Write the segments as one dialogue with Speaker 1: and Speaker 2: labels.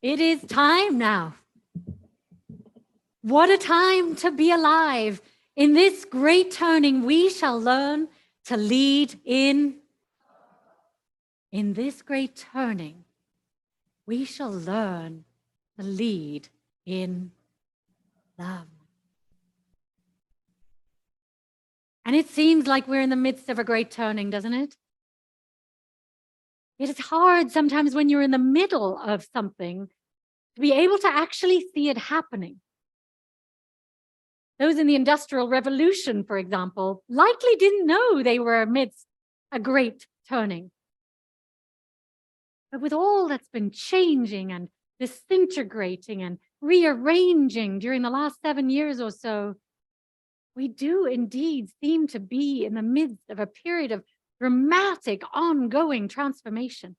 Speaker 1: It is time now. What a time to be alive. In this great turning, we shall learn to lead in this great turning, we shall learn to lead in love. And it seems like we're in the midst of a great turning, doesn't it? It is hard sometimes when you're in the middle of something to be able to actually see it happening. Those in the Industrial Revolution, for example, likely didn't know they were amidst a great turning. But with all that's been changing and disintegrating and rearranging during the last 7 years or so, we do indeed seem to be in the midst of a period of dramatic, ongoing transformation.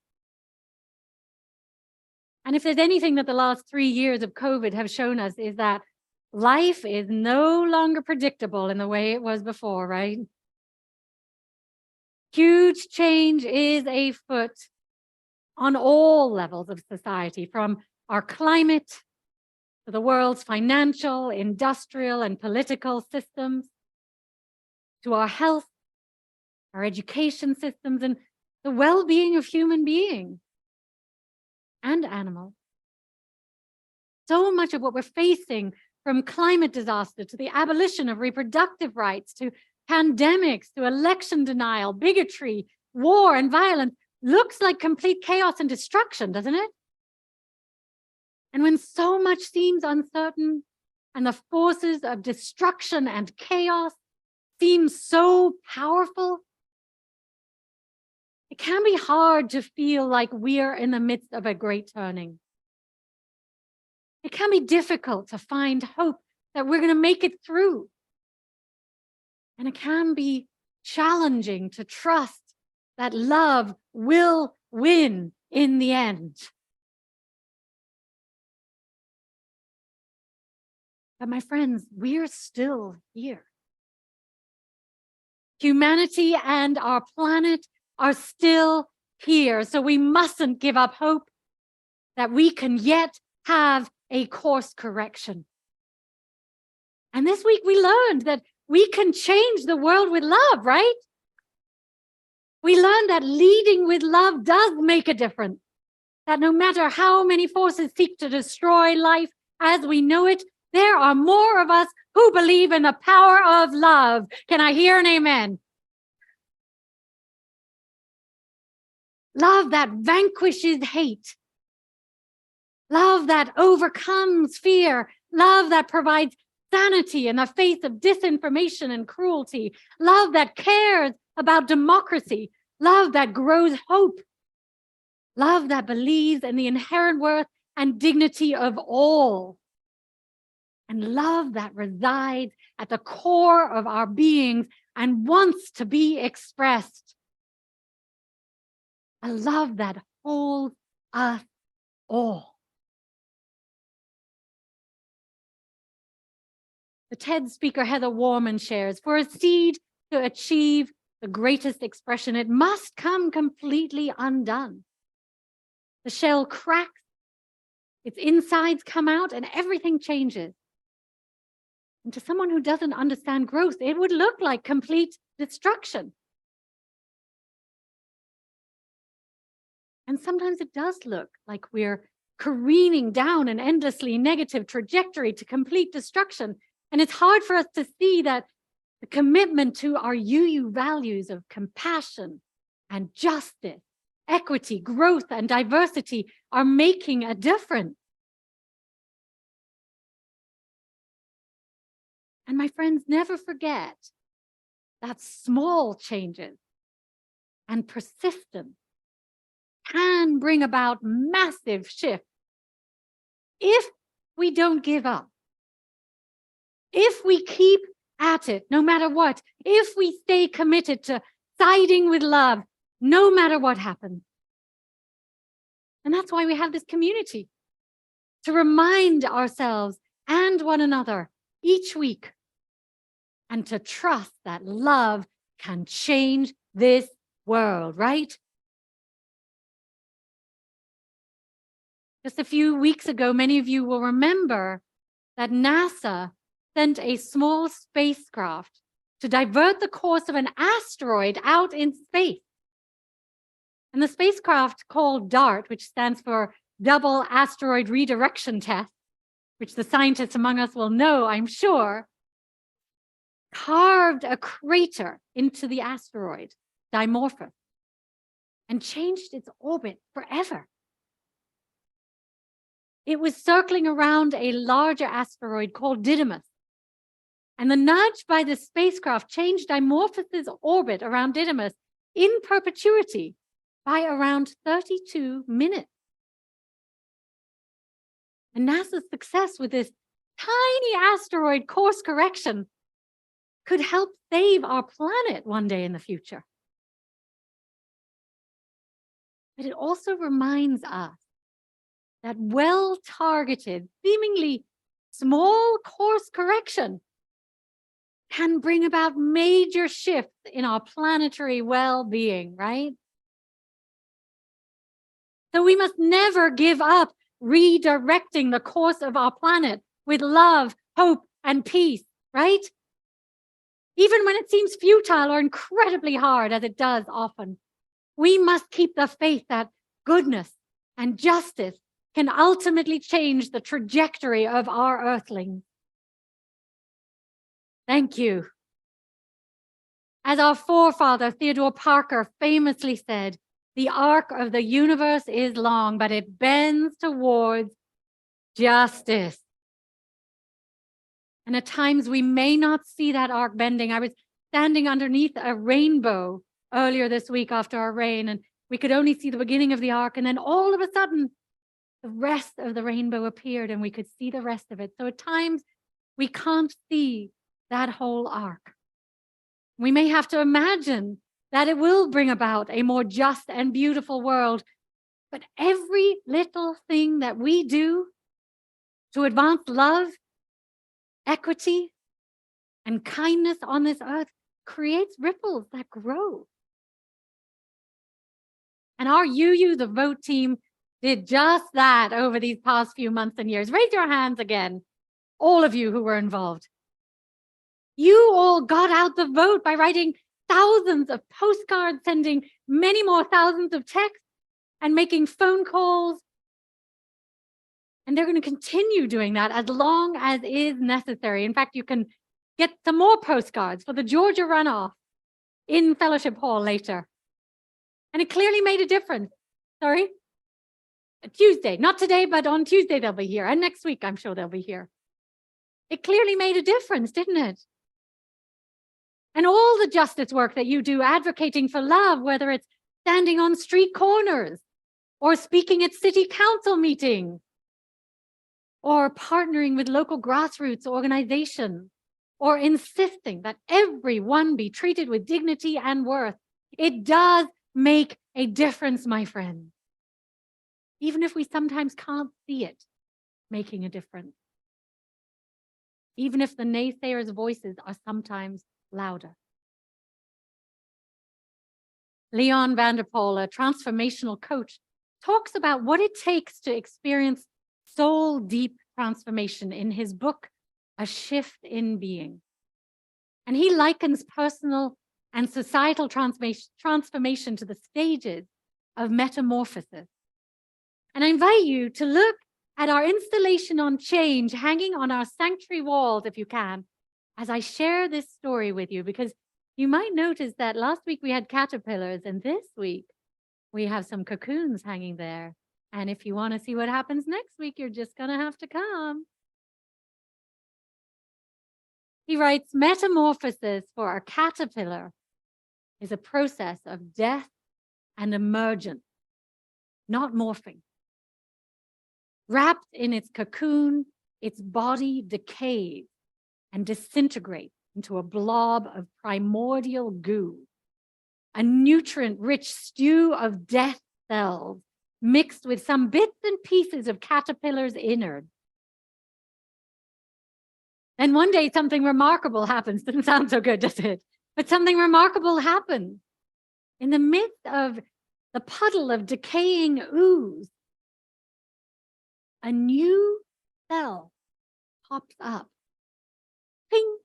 Speaker 1: And if there's anything that the last 3 years of COVID have shown us is that life is no longer predictable in the way it was before, right? Huge change is afoot on all levels of society, from our climate to the world's financial, industrial, and political systems, to our health, our education systems, and the well-being of human beings and animals. So much of what we're facing, from climate disaster to the abolition of reproductive rights, to pandemics, to election denial, bigotry, war, and violence, looks like complete chaos and destruction, doesn't it? And when so much seems uncertain and the forces of destruction and chaos seem so powerful, it can be hard to feel like we're in the midst of a great turning. It can be difficult to find hope that we're going to make it through. And it can be challenging to trust that love will win in the end. But my friends, we're still here. Humanity and our planet are still here. So we mustn't give up hope that we can yet have a course correction. And this week we learned that we can change the world with love, right? We learned that leading with love does make a difference. That no matter how many forces seek to destroy life as we know it, there are more of us who believe in the power of love. Can I hear an amen? Love that vanquishes hate. Love that overcomes fear. Love that provides sanity in the face of disinformation and cruelty. Love that cares about democracy. Love that grows hope. Love that believes in the inherent worth and dignity of all. And love that resides at the core of our beings and wants to be expressed. A love that holds us all. The TED speaker Heather Warman shares, for a seed to achieve the greatest expression, it must come completely undone. The shell cracks, its insides come out, and everything changes. And to someone who doesn't understand growth, it would look like complete destruction. And sometimes it does look like we're careening down an endlessly negative trajectory to complete destruction. And it's hard for us to see that the commitment to our UU values of compassion and justice, equity, growth, and diversity are making a difference. And my friends, never forget that small changes and persistence can bring about massive shifts if we don't give up. If we keep at it, no matter what, if we stay committed to siding with love, no matter what happens. And that's why we have this community, to remind ourselves and one another each week, and to trust that love can change this world, right? Just a few weeks ago, many of you will remember that NASA sent a small spacecraft to divert the course of an asteroid out in space. And the spacecraft called DART, which stands for Double Asteroid Redirection Test, which the scientists among us will know, I'm sure, carved a crater into the asteroid, Dimorphos, and changed its orbit forever. It was circling around a larger asteroid called Didymos. And the nudge by the spacecraft changed Dimorphos's orbit around Didymos in perpetuity by around 32 minutes. And NASA's success with this tiny asteroid course correction could help save our planet one day in the future. But it also reminds us that well-targeted, seemingly small course correction can bring about major shifts in our planetary well-being, right? So we must never give up redirecting the course of our planet with love, hope, and peace, right? Even when it seems futile or incredibly hard, as it does often, we must keep the faith that goodness and justice can ultimately change the trajectory of our earthlings. Thank you. As our forefather Theodore Parker famously said, the arc of the universe is long, but it bends towards justice. And at times we may not see that arc bending. I was standing underneath a rainbow earlier this week after our rain, and we could only see the beginning of the arc. And then all of a sudden, the rest of the rainbow appeared and we could see the rest of it. So at times we can't see that whole arc. We may have to imagine that it will bring about a more just and beautiful world. But every little thing that we do to advance love, equity, and kindness on this earth creates ripples that grow. And our UU the Vote team did just that over these past few months and years. Raise your hands again, all of you who were involved. You all got out the vote by writing thousands of postcards, sending many more thousands of texts, and making phone calls. And they're going to continue doing that as long as is necessary. In fact, you can get some more postcards for the Georgia runoff in Fellowship Hall later. And it clearly made a difference. Sorry? Tuesday, not today, but on Tuesday they'll be here. And next week, I'm sure they'll be here. It clearly made a difference, didn't it? And all the justice work that you do advocating for love, whether it's standing on street corners or speaking at city council meetings or partnering with local grassroots organizations or insisting that everyone be treated with dignity and worth, it does make a difference, my friends. Even if we sometimes can't see it making a difference. Even if the naysayers' voices are sometimes louder. Leon Vanderpoel, a transformational coach, talks about what it takes to experience soul-deep transformation in his book, A Shift in Being. And he likens personal and societal transformation to the stages of metamorphosis. And I invite you to look at our installation on change hanging on our sanctuary walls, if you can, as I share this story with you, because you might notice that last week we had caterpillars and this week we have some cocoons hanging there. And if you want to see what happens next week, you're just going to have to come. He writes, metamorphosis for a caterpillar is a process of death and emergence, not morphing. Wrapped in its cocoon, its body decays and disintegrates into a blob of primordial goo, a nutrient-rich stew of death cells mixed with some bits and pieces of caterpillar's innards. Then one day something remarkable happens. Doesn't sound so good, does it? But something remarkable happens. In the midst of the puddle of decaying ooze, a new cell pops up. Ping!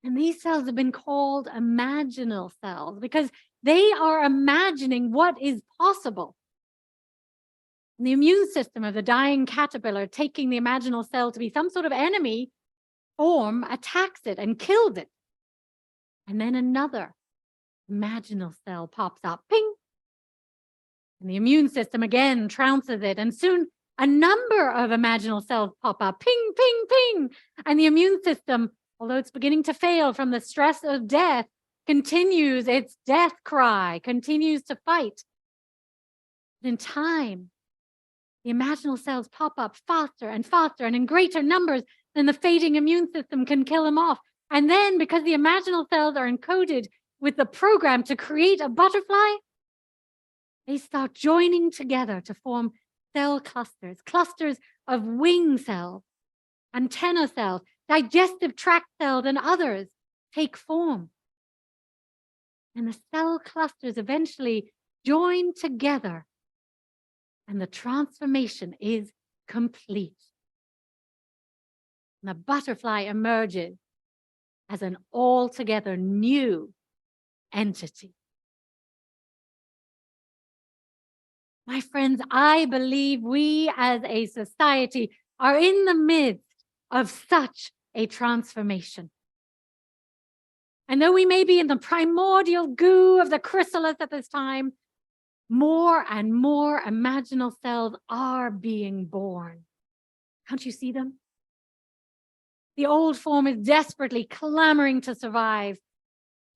Speaker 1: And these cells have been called imaginal cells because they are imagining what is possible. And the immune system of the dying caterpillar, taking the imaginal cell to be some sort of enemy form, attacks it and kills it. And then another imaginal cell pops up, ping. And the immune system again trounces it, and soon a number of imaginal cells pop up, ping, ping, ping. And the immune system, although it's beginning to fail from the stress of death, continues its death cry, continues to fight. In time, the imaginal cells pop up faster and faster and in greater numbers than the fading immune system can kill them off. And then, because the imaginal cells are encoded with the program to create a butterfly, they start joining together to form cell clusters, clusters of wing cells, antenna cells, digestive tract cells, and others take form. And the cell clusters eventually join together, and the transformation is complete. And the butterfly emerges as an altogether new entity. My friends, I believe we as a society are in the midst of such a transformation. And though we may be in the primordial goo of the chrysalis at this time, more and more imaginal cells are being born. Can't you see them? The old form is desperately clamoring to survive,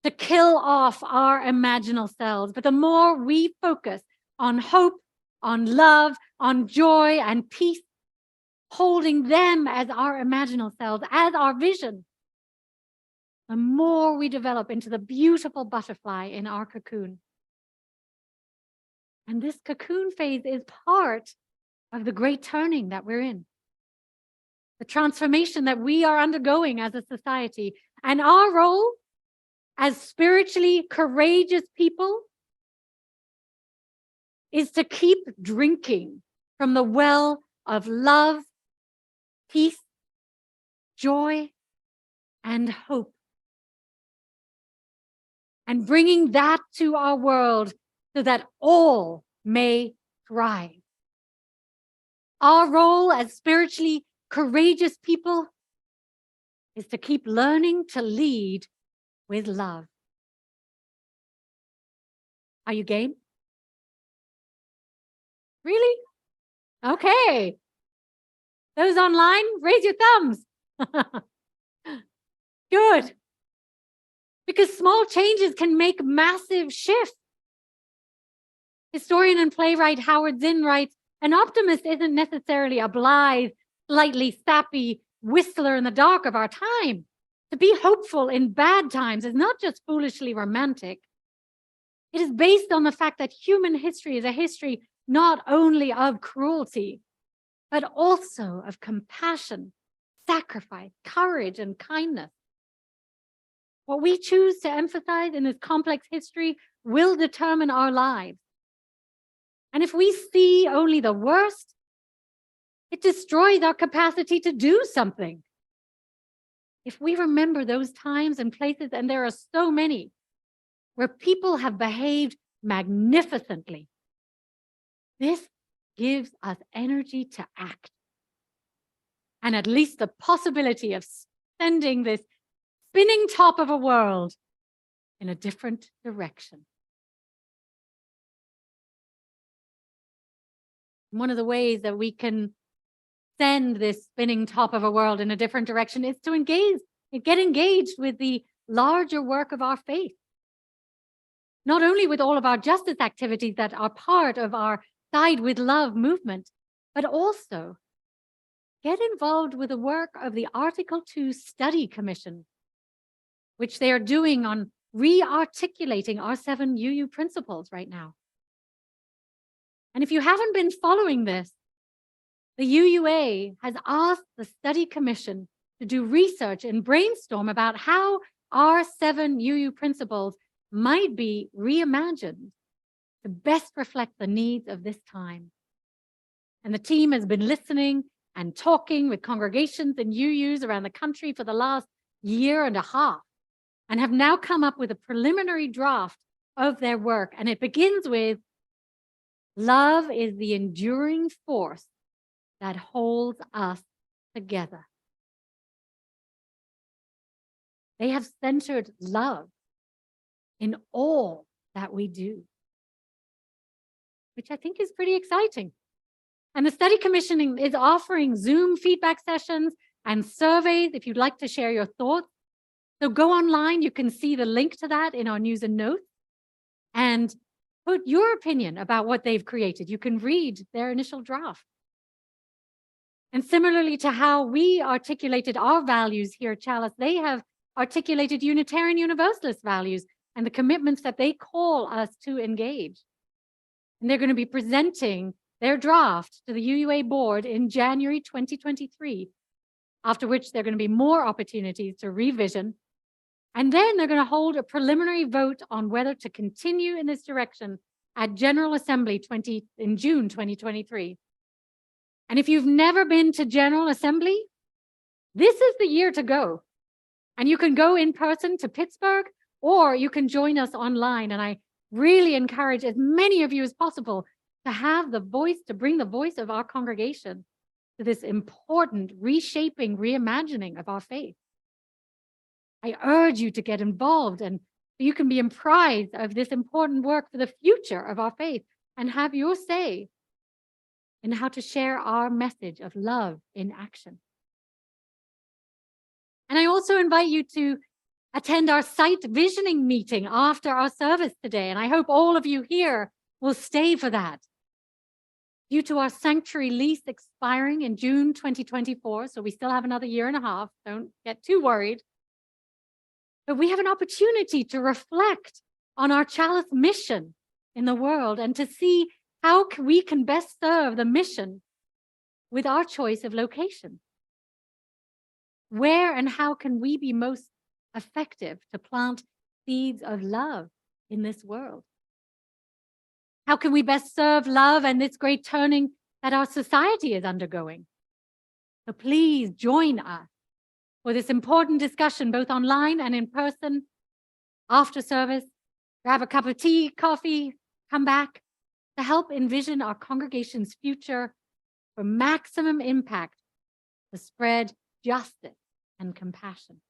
Speaker 1: to kill off our imaginal cells. But the more we focus on hope, on love, on joy and peace, holding them as our imaginal cells, as our vision, the more we develop into the beautiful butterfly in our cocoon. And this cocoon phase is part of the great turning that we're in, the transformation that we are undergoing as a society. And our role as spiritually courageous people is to keep drinking from the well of love, peace, joy, and hope, and bringing that to our world so that all may thrive. Our role as spiritually courageous people is to keep learning to lead with love. Are you game? Really? Okay. Those online, raise your thumbs. Good. Because small changes can make massive shifts. Historian and playwright Howard Zinn writes, an optimist isn't necessarily a blithe, slightly sappy whistler in the dark of our time. To be hopeful in bad times is not just foolishly romantic. It is based on the fact that human history is a history not only of cruelty, but also of compassion, sacrifice, courage, and kindness. What we choose to emphasize in this complex history will determine our lives. And if we see only the worst, it destroys our capacity to do something. If we remember those times and places, and there are so many, where people have behaved magnificently, this gives us energy to act. And at least the possibility of sending this spinning top of a world in a different direction. One of the ways that we can send this spinning top of a world in a different direction is to get engaged with the larger work of our faith. Not only with all of our justice activities that are part of our Side with Love movement, but also get involved with the work of the Article 2 Study Commission, which they are doing on re-articulating our 7 UU principles right now. And if you haven't been following this, the UUA has asked the Study Commission to do research and brainstorm about how our 7 UU principles might be reimagined to best reflect the needs of this time. And the team has been listening and talking with congregations and UUs around the country for the last year and a half, and have now come up with a preliminary draft of their work. And it begins with, love is the enduring force that holds us together. They have centered love in all that we do, which I think is pretty exciting. And the study commissioning is offering Zoom feedback sessions and surveys if you'd like to share your thoughts. So go online, you can see the link to that in our news and notes, and put your opinion about what they've created. You can read their initial draft. And similarly to how we articulated our values here at Chalice, they have articulated Unitarian Universalist values and the commitments that they call us to engage. And they're going to be presenting their draft to the UUA board in January 2023, after which there are going to be more opportunities to revision. And then they're going to hold a preliminary vote on whether to continue in this direction at General Assembly in June 2023. And if you've never been to General Assembly, this is the year to go. And you can go in person to Pittsburgh, or you can join us online. And I really encourage as many of you as possible to have the voice, to bring the voice of our congregation to this important reshaping, reimagining of our faith. I urge you to get involved, and you can be apprised of this important work for the future of our faith and have your say in how to share our message of love in action. And I also invite you to attend our site visioning meeting after our service today. And I hope all of you here will stay for that. Due to our sanctuary lease expiring in June 2024, so we still have another year and a half, don't get too worried. But we have an opportunity to reflect on our Chalice mission in the world and to see how we can best serve the mission with our choice of location. Where and how can we be most effective to plant seeds of love in this world? How can we best serve love and this great turning that our society is undergoing? So please join us for this important discussion, both online and in person, after service. Grab a cup of tea, coffee, come back to help envision our congregation's future for maximum impact to spread justice and compassion.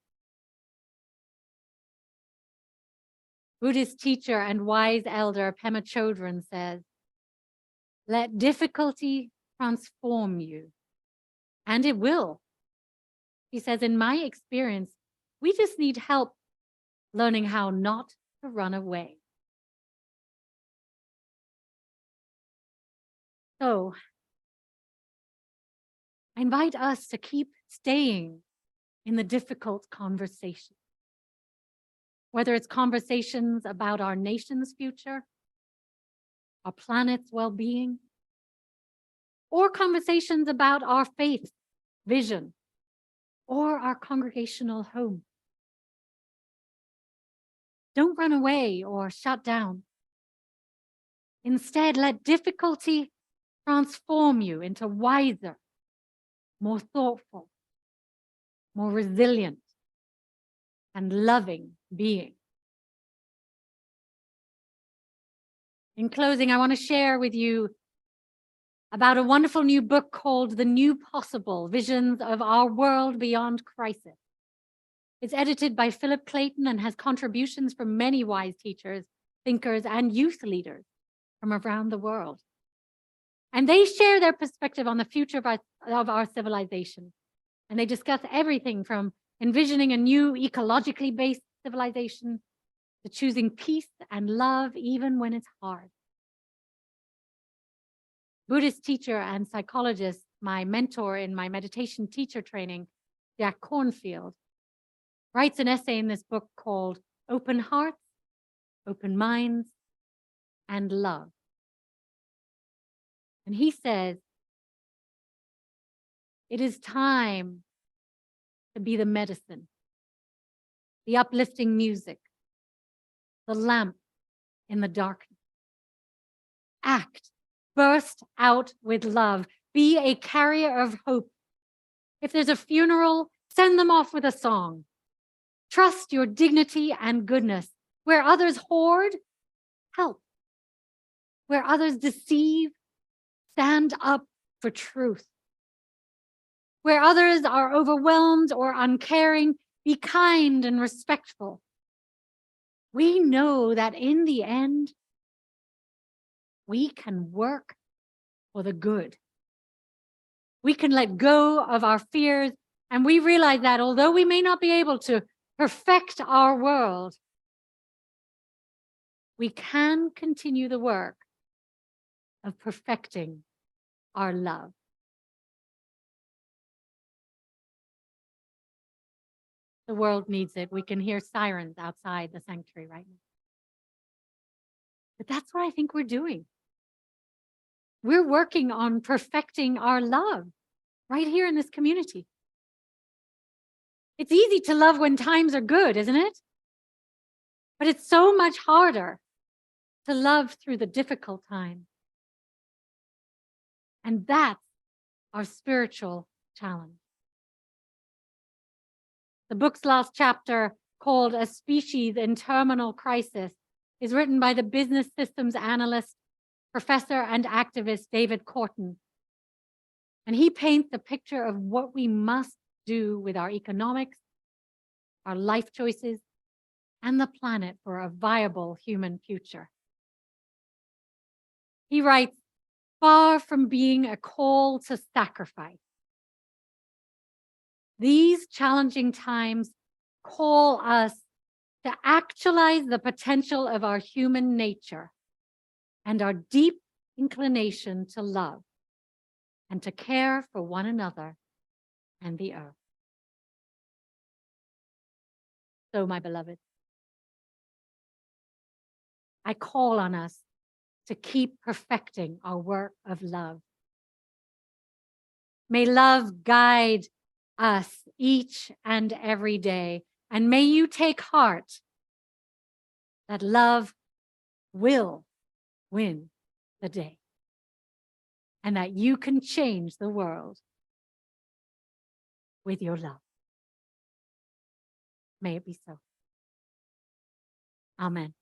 Speaker 1: Buddhist teacher and wise elder Pema Chodron says, "Let difficulty transform you," and it will. He says, "In my experience, we just need help learning how not to run away." So I invite us to keep staying in the difficult conversation. Whether it's conversations about our nation's future, our planet's well-being, or conversations about our faith, vision, or our congregational home. Don't run away or shut down. Instead, let difficulty transform you into wiser, more thoughtful, more resilient, and loving being. In closing, I want to share with you about a wonderful new book called The New Possible: Visions of Our World Beyond Crisis. It's edited by Philip Clayton and has contributions from many wise teachers, thinkers, and youth leaders from around the world. And they share their perspective on the future of our civilization. And they discuss everything from envisioning a new ecologically based civilization to choosing peace and love even when it's hard. Buddhist teacher and psychologist, my mentor in my meditation teacher training, Jack Cornfield, writes an essay in this book called Open Hearts, Open Minds, and Love. And he says, it is time to be the medicine, the uplifting music, the lamp in the darkness. Act, burst out with love, Be a carrier of hope. If there's a funeral, send them off with a song. Trust your dignity and goodness. Where others hoard, help. Where others deceive, stand up for truth. Where others are overwhelmed or uncaring, be kind and respectful. We know that in the end, we can work for the good. We can let go of our fears, and we realize that although we may not be able to perfect our world, we can continue the work of perfecting our love. The world needs it. We can hear sirens outside the sanctuary right now. But that's what I think we're doing. We're working on perfecting our love right here in this community. It's easy to love when times are good, isn't it? But it's so much harder to love through the difficult times. And that's our spiritual challenge. The book's last chapter, called A Species in Terminal Crisis, is written by the business systems analyst, professor and activist David Korten. And he paints a picture of what we must do with our economics, our life choices, and the planet for a viable human future. He writes, far from being a call to sacrifice, these challenging times call us to actualize the potential of our human nature and our deep inclination to love and to care for one another and the earth. So, my beloved, I call on us to keep perfecting our work of love. May love guide us each and every day, and may you take heart that love will win the day, and that you can change the world with your love. May it be so. Amen.